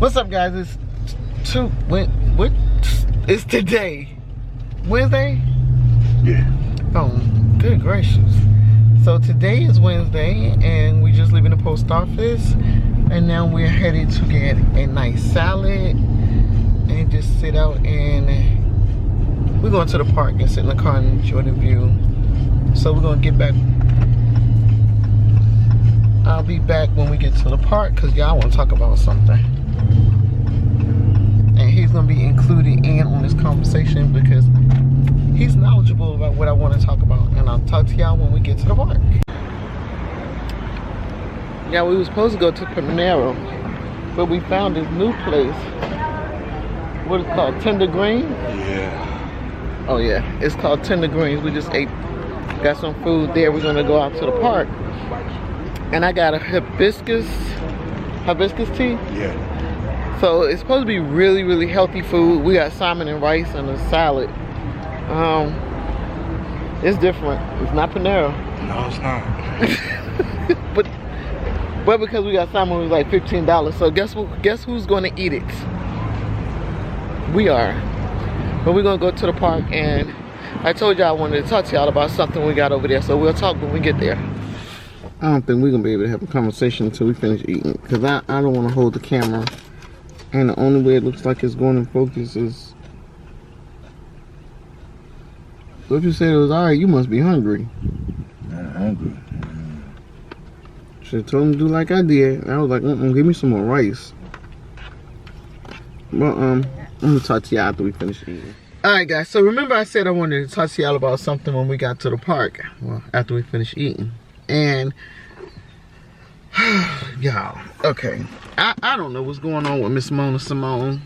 What's up, guys? It's today, Wednesday? Yeah. Oh, good gracious. So today is Wednesday, and we just leaving the post office, and now we're headed to get a nice salad and just sit out, and we're going to the park and sit in the car and enjoy the view. So we're gonna get back. I'll be back when we get to the park because y'all want to talk about something. And he's going to be included in on this conversation because he's knowledgeable about what I want to talk about. And I'll talk to y'all when we get to the park. Yeah, we were supposed to go to Panera, but we found this new place. What is it called? Tender Greens? Yeah. Oh yeah, it's called Tender Greens. We just got some food there. We're going to go out to the park. And I got a hibiscus tea. Yeah. So it's supposed to be really, really healthy food. We got salmon and rice and a salad. It's different. It's not Panera. No, it's not. but because we got salmon, it was like $15. So guess who's going to eat it? We are. But we're going to go to the park, and I told y'all I wanted to talk to y'all about something we got over there. So we'll talk when we get there. I don't think we're going to be able to have a conversation until we finish eating, because I don't want to hold the camera. And the only way it looks like it's going in focus is... So if you said it was alright, you must be hungry. I'm hungry. Should have told him to do like I did. I was like, give me some more rice. But I'm going to talk to y'all after we finish eating. Alright guys, so remember I said I wanted to talk to y'all about something when we got to the park. Well, after we finish eating. And... y'all, okay. I don't know what's going on with Miss Mona Simone.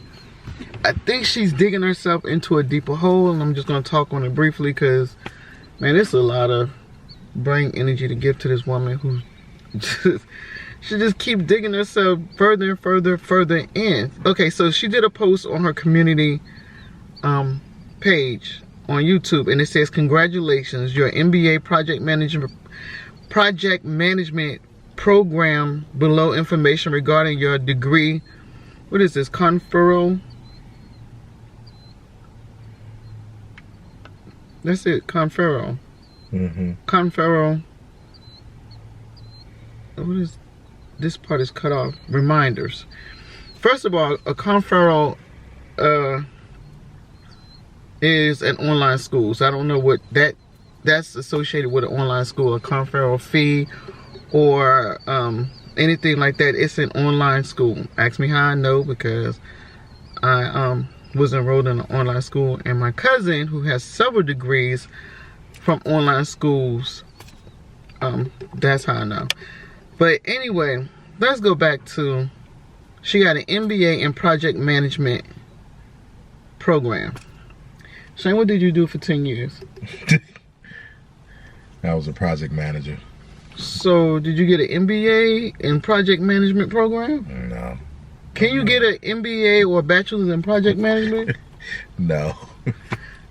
I think she's digging herself into a deeper hole, and I'm just going to talk on it briefly because, man, it's a lot of brain energy to give to this woman who she just keep digging herself further and further in. Okay, so she did a post on her community page on YouTube, and it says, "Congratulations, your MBA project management program below information regarding your degree." What is this? Conferral? That's it. Conferral. Conferral. What is this part? Is cut off. Reminders. First of all, a conferral is an online school. So I don't know what that's associated with an online school. A conferral fee or anything like that. It's an online school. Ask me how I know, because I was enrolled in an online school, and my cousin, who has several degrees from online schools, that's how I know. But anyway, let's go back to, she got an MBA in project management program. Shane, what did you do for 10 years? I was a project manager. So, did you get an MBA in project management program? No. Can you get an MBA or a bachelor's in project management? No.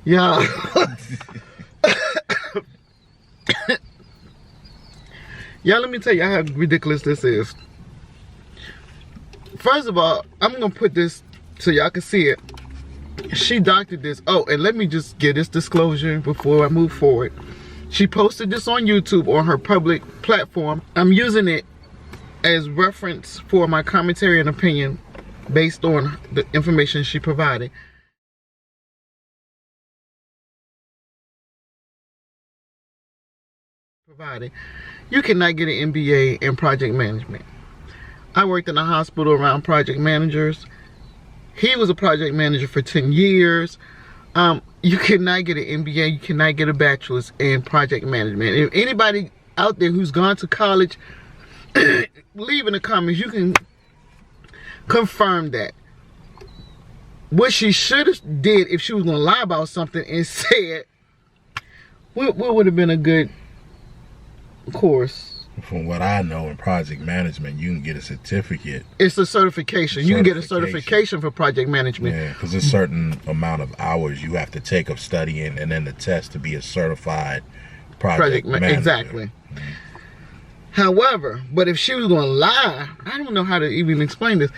Yeah. Y'all, let me tell you how ridiculous this is. First of all, I'm going to put this so y'all can see it. She doctored this. Oh, and let me just get this disclosure before I move forward. She posted this on YouTube on her public platform. I'm using it as reference for my commentary and opinion based on the information she provided. You cannot get an MBA in project management. I worked in a hospital around project managers. He was a project manager for 10 years. You cannot get an MBA, you cannot get a bachelor's in project management. If anybody out there who's gone to college, leave in the comments, you can confirm that. What she should have did, if she was going to lie about something and said, what would have been a good course? From what I know, in project management, you can get a certificate. It's a certification. You can get a certification for project management. Yeah, because there's a certain amount of hours you have to take of studying, and then the test to be a certified project manager. Exactly. However, but if she was going to lie, I don't know how to even explain this.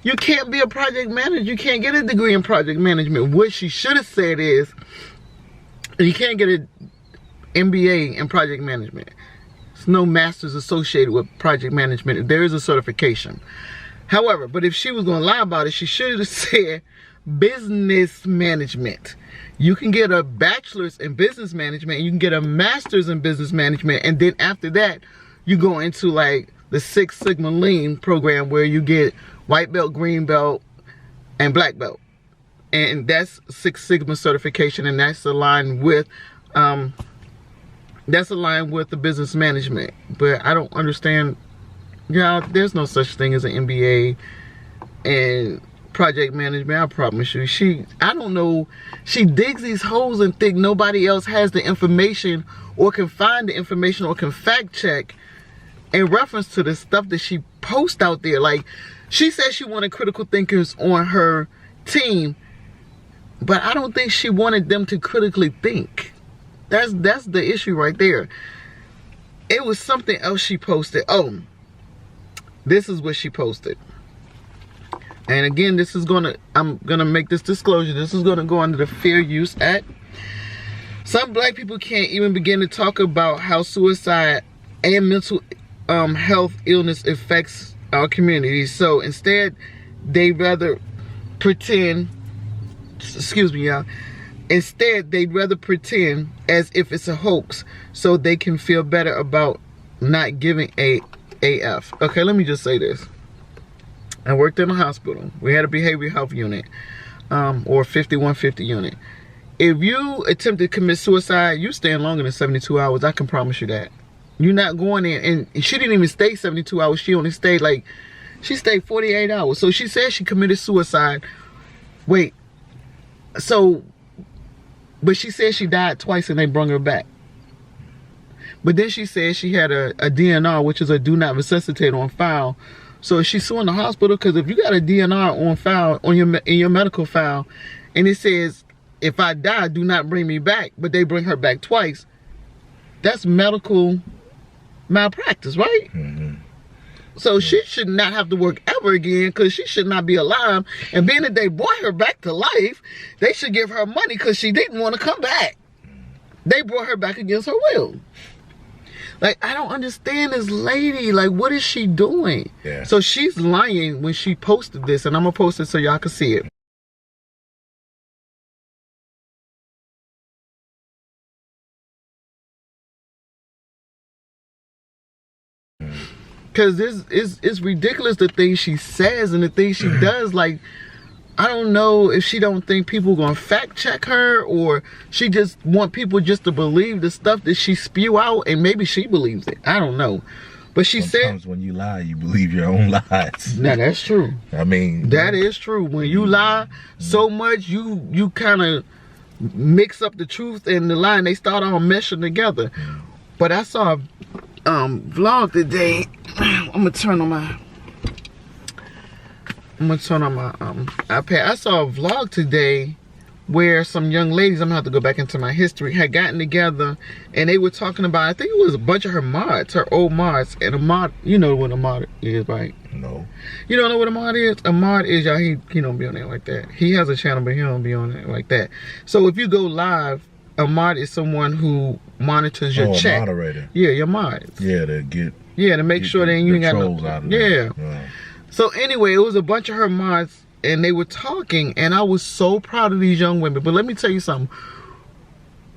You can't be a project manager. You can't get a degree in project management. What she should have said is, you can't get an MBA in project management. There's no masters associated with project management. There is a certification. However, but if she was going to lie about it, she should have said business management. You can get a bachelor's in business management. You can get a master's in business management. And then after that, you go into like the Six Sigma Lean program where you get white belt, green belt, and black belt. And that's Six Sigma certification, and that's aligned with the business management. But I don't understand. Yeah, there's no such thing as an MBA and project management. I promise you. I don't know. She digs these holes and think nobody else has the information or can find the information or can fact check in reference to the stuff that she posts out there. Like, she said she wanted critical thinkers on her team, but I don't think she wanted them to critically think. That's the issue right there. It was something else she posted. Oh, this is what she posted. And again, I'm gonna make this disclosure. This is gonna go under the Fair Use Act. Some black people can't even begin to talk about how suicide and mental health illness affects our community. So instead, they rather pretend, excuse me, y'all. Instead, they'd rather pretend as if it's a hoax so they can feel better about not giving a AF. Okay, let me just say this. I worked in a hospital. We had a behavioral health unit, or 5150 unit. If you attempt to commit suicide, you staying longer than 72 hours. I can promise you that. You're not going in. And she didn't even stay 72 hours. She only stayed she stayed 48 hours. So she said she committed suicide. Wait. So, but she said she died twice and they brought her back. But then she said she had a DNR, which is a do not resuscitate on file. So she's suing the hospital, because if you got a DNR on file, in your medical file, and it says, if I die, do not bring me back, but they bring her back twice, that's medical malpractice, right? Mm-hmm. So she should not have to work ever again, because she should not be alive. And being that they brought her back to life, they should give her money because she didn't want to come back. They brought her back against her will. Like, I don't understand this lady. Like, what is she doing? Yeah. So she's lying when she posted this, and I'm going to post it so y'all can see it. Because it's ridiculous, the things she says and the things she does. Like, I don't know if she don't think people gonna fact check her, or she just want people just to believe the stuff that she spew out, and maybe she believes it. I don't know. But she Sometimes when you lie, you believe your own lies. Now, that's true. I mean, that is true. When you lie so much, you kind of mix up the truth and the lie, and they start all meshing together. But I saw a vlog today. I'm gonna turn on my iPad. I saw a vlog today where some young ladies, I'm gonna have to go back into my history, had gotten together, and they were talking about, I think it was a bunch of her mods, her old mods. And a mod, you know what a mod is, right? No. You don't know what a mod is? A mod is, y'all, he don't be on there like that. He has a channel, but he don't be on it like that. So if you go live, a mod is someone who monitors your chat. A moderator. Yeah, your mods. Yeah, to make sure that you ain't got no out of yeah. So anyway, it was a bunch of her mods, and they were talking, and I was so proud of these young women. But let me tell you something.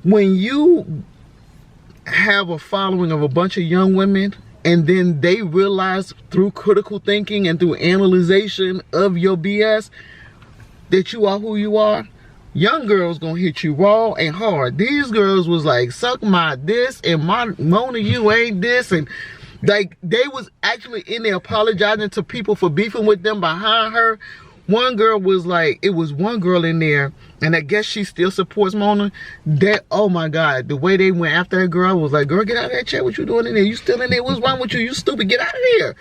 When you have a following of a bunch of young women, and then they realize through critical thinking and through analyzation of your BS that you are who you are, young girls gonna hit you raw and hard. These girls was like, suck my this, and Mona, you ain't this, and like, they was actually in there apologizing to people for beefing with them behind her. One girl was like, it was one girl in there, and I guess she still supports Mona. That, oh my God, the way they went after that girl, I was like, girl, get out of that chat. What you doing in there? You still in there? What's wrong with you? You stupid. Get out of there.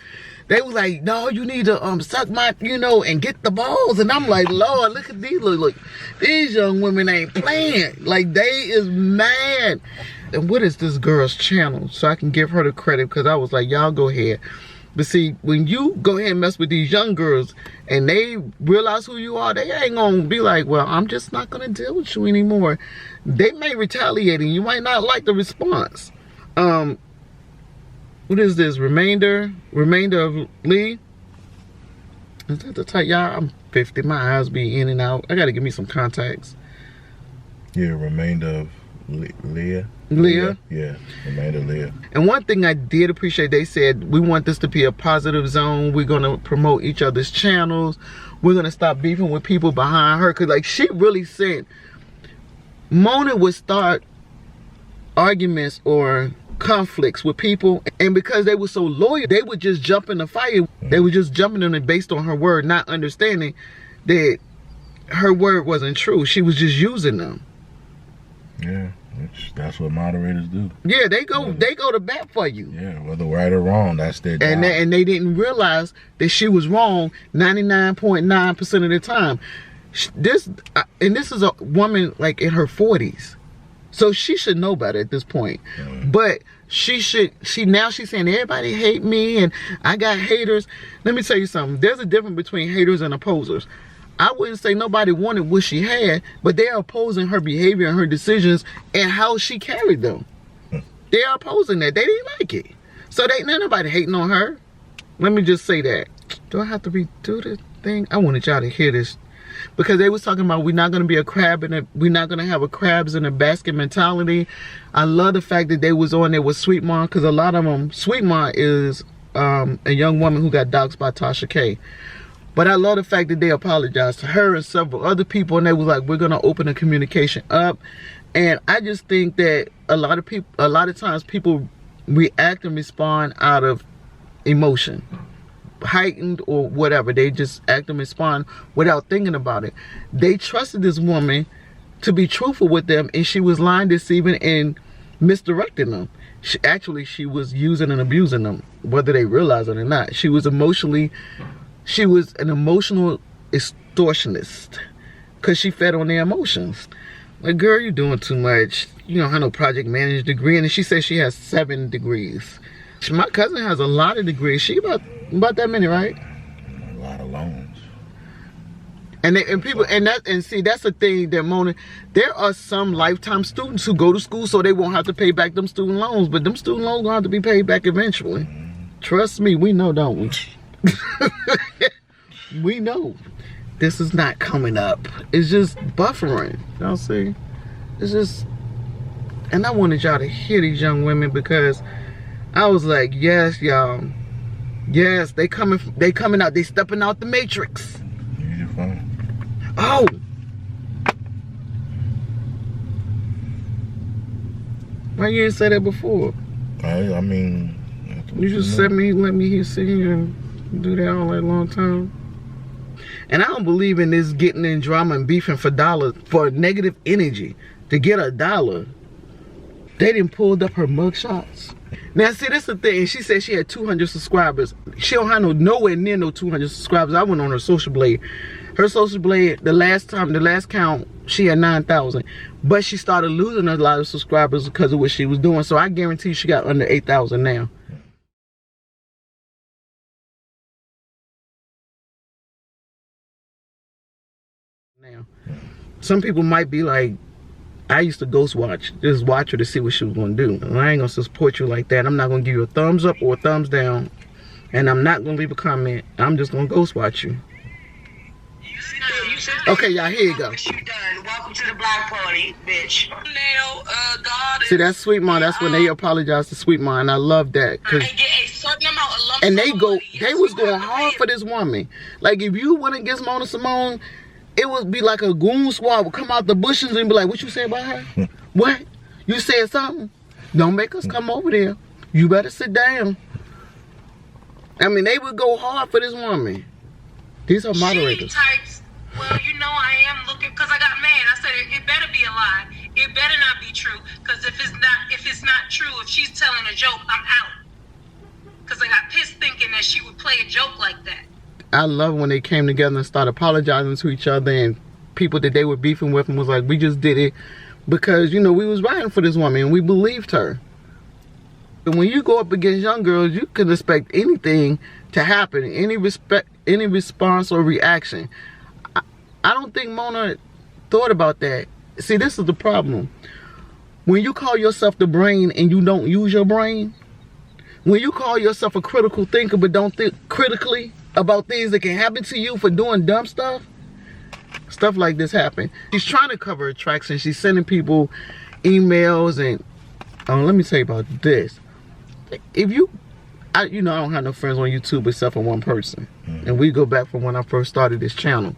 They was like, no, you need to suck my, and get the balls. And I'm like, Lord, look at these. Look, these young women ain't playing. Like, they is mad. and what is this girl's channel? So I can give her the credit, because I was like, y'all go ahead. But see, when you go ahead and mess with these young girls and they realize who you are, they ain't gonna be like, well, I'm just not gonna deal with you anymore. They may retaliate and you might not like the response. What is this? Remainder of Lee? Is that the type? Y'all, I'm 50. My eyes be in and out. I gotta give me some contacts. Yeah, remainder of Leah. Leah? Yeah, remainder of Leah. And one thing I did appreciate, they said, we want this to be a positive zone. We're gonna promote each other's channels. We're gonna stop beefing with people behind her. Cause like, she really said, Mona would start arguments or conflicts with people, and because they were so loyal, they would just jump in the fire. They were just jumping in it based on her word, not understanding that her word wasn't true. She was just using them. Yeah, that's what moderators do. Yeah, they go to bat for you. Yeah, whether right or wrong, that's their job. And they didn't realize that she was wrong 99.9% of the time. This is a woman like in her 40s. So she should know better at this point. But she's saying everybody hate me and I got haters. Let me tell you something. There's a difference between haters and opposers. I wouldn't say nobody wanted what she had, but they're opposing her behavior and her decisions and how she carried them. They're opposing that. They didn't like it. So they ain't nobody hating on her. Let me just say that. Do I have to redo the thing? I wanted y'all to hear this. Because they was talking about we're not going to be a crab and we're not going to have a crabs in a basket mentality. I love the fact that they was on there with Sweet Mom, because a lot of them, Sweet Mom is a young woman who got doxxed by Tasha K. But I love the fact that they apologized to her and several other people, and they was like, we're going to open the communication up. And I just think that a lot of times people react and respond out of emotion, heightened or whatever. They just act and respond without thinking about it. They trusted this woman to be truthful with them, and she was lying, deceiving, and misdirecting them. She was using and abusing them, whether they realize it or not. She was an emotional extortionist, because she fed on their emotions. Like, girl, you're doing too much. You don't have no project manager degree. And she says she has 7 degrees. My cousin has a lot of degrees. She about that many, right? A lot of loans. And see, that's the thing that Mona, there are some lifetime students who go to school so they won't have to pay back them student loans, but them student loans gonna have to be paid back eventually. Trust me, we know, don't we? We know this is not coming up. It's just buffering. Y'all see? It's just, and I wanted y'all to hear these young women, because I was like, yes, y'all. Yes, they coming out. They stepping out the matrix. Use your phone. Oh. Why you didn't say that before? I mean, you just let me sit here and do that all that long time. And I don't believe in this getting in drama and beefing for dollars, for negative energy, to get $1. They didn't pulled up her mugshots. Now see, this is the thing. She said she had 200 subscribers. She don't have nowhere near no 200 subscribers. I went on her social blade. Her social blade, the last count, she had 9,000. But she started losing a lot of subscribers because of what she was doing. So I guarantee she got under 8,000 now. Some people might be like, I used to ghost watch, just watch her to see what she was gonna do. And I ain't gonna support you like that. I'm not gonna give you a thumbs up or a thumbs down, and I'm not gonna leave a comment. I'm just gonna ghost watch you. Okay, y'all, here you go. Welcome to the block party, bitch. See, that's Sweet Mom. That's when they apologize to Sweet Mom, and I love that. And they was going hard for this woman. Like, if you went against Mona Simone, it would be like a goon squad would come out the bushes and be like, what you say about her? What? You said something? Don't make us come over there. You better sit down. I mean, they would go hard for this woman. These are moderators. She types, well, you know, I am looking, because I got mad. I said, it better be a lie. It better not be true. Because if it's not true, if she's telling a joke, I'm out. Because I got pissed thinking that she would play a joke like that. I love when they came together and started apologizing to each other, and people that they were beefing with and was like, we just did it because, you know, we was riding for this woman and we believed her. And when you go up against young girls, you can expect anything to happen, any response or reaction. I don't think Mona thought about that. See, this is the problem. When you call yourself the brain and you don't use your brain, when you call yourself a critical thinker but don't think critically about things that can happen to you for doing dumb stuff like this happen. She's trying to cover her tracks and she's sending people emails and let me tell you about this. If you, I don't have no friends on YouTube except for one person. And we go back from when I first started this channel.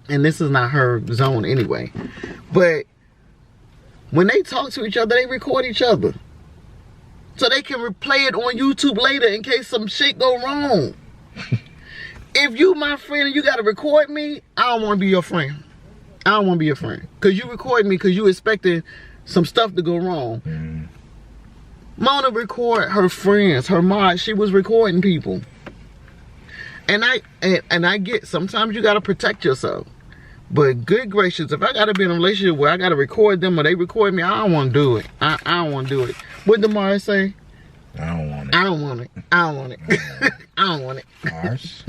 And this is not her zone anyway. But when they talk to each other, they record each other. So they can replay it on YouTube later in case some shit go wrong. If you my friend and you gotta record me, I don't wanna be your friend. I don't wanna be your friend. Cause you record me cause you expecting some stuff to go wrong. Mona record her friends, her mods, she was recording people. And I get, sometimes you gotta protect yourself. But good gracious, if I gotta be in a relationship where I gotta record them or they record me, I don't wanna do it. I don't wanna do it. What did Mara say? I don't want it. I don't want it. I don't want it. I don't want it. Harsh.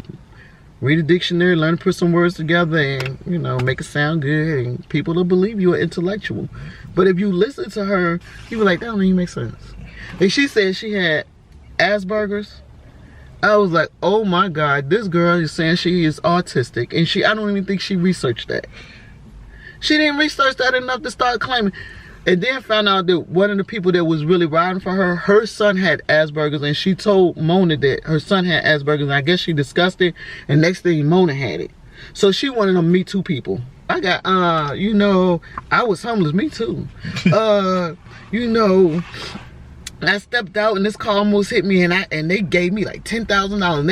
Read a dictionary, learn to put some words together and, you know, make it sound good and people will believe you're intellectual. But if you listen to her, you be like, that don't even make sense. And she said she had Asperger's. I was like, oh my God, this girl is saying she is autistic and I don't even think she researched that. She didn't research that enough to start claiming. And then found out that one of the people that was really riding for her, her son had Asperger's and she told Mona that her son had Asperger's and I guess she discussed it and next thing Mona had it. So she one of them Me Too people. I got, you know, I was homeless, me too. You know, I stepped out and this car almost hit me and they gave me like $10,000 and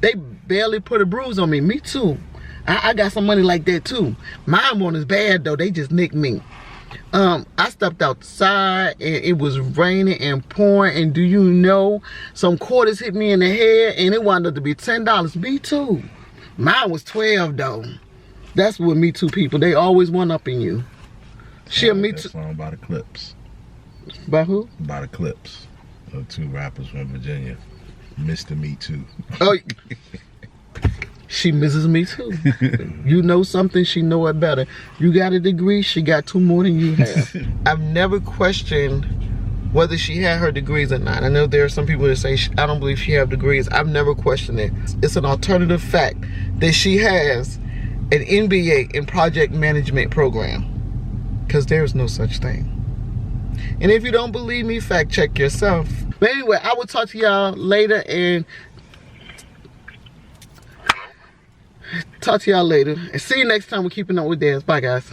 they barely put a bruise on me. Me too. I got some money like that too. Mine wasn't as bad though, they just nicked me. I stepped outside and it was raining and pouring and do you know, some quarters hit me in the head and it wound up to be $10. Me too. Mine was 12 though. That's what Me Too people, they always one up in you. She Me Too. Song by the Clips. By who? By the Clips. The two rappers from Virginia. Mr. Me Too. Oh, she misses Me Too. You know something, she know it better. You got a degree, she got 2 more than you have. I've never questioned whether she had her degrees or not. I know there are some people that say, I don't believe she have degrees. I've never questioned it. It's an alternative fact that she has an MBA in project management program. Because there is no such thing. And if you don't believe me, fact check yourself. But anyway, I will talk to y'all later and see you next time we're keeping up with dance. Bye guys.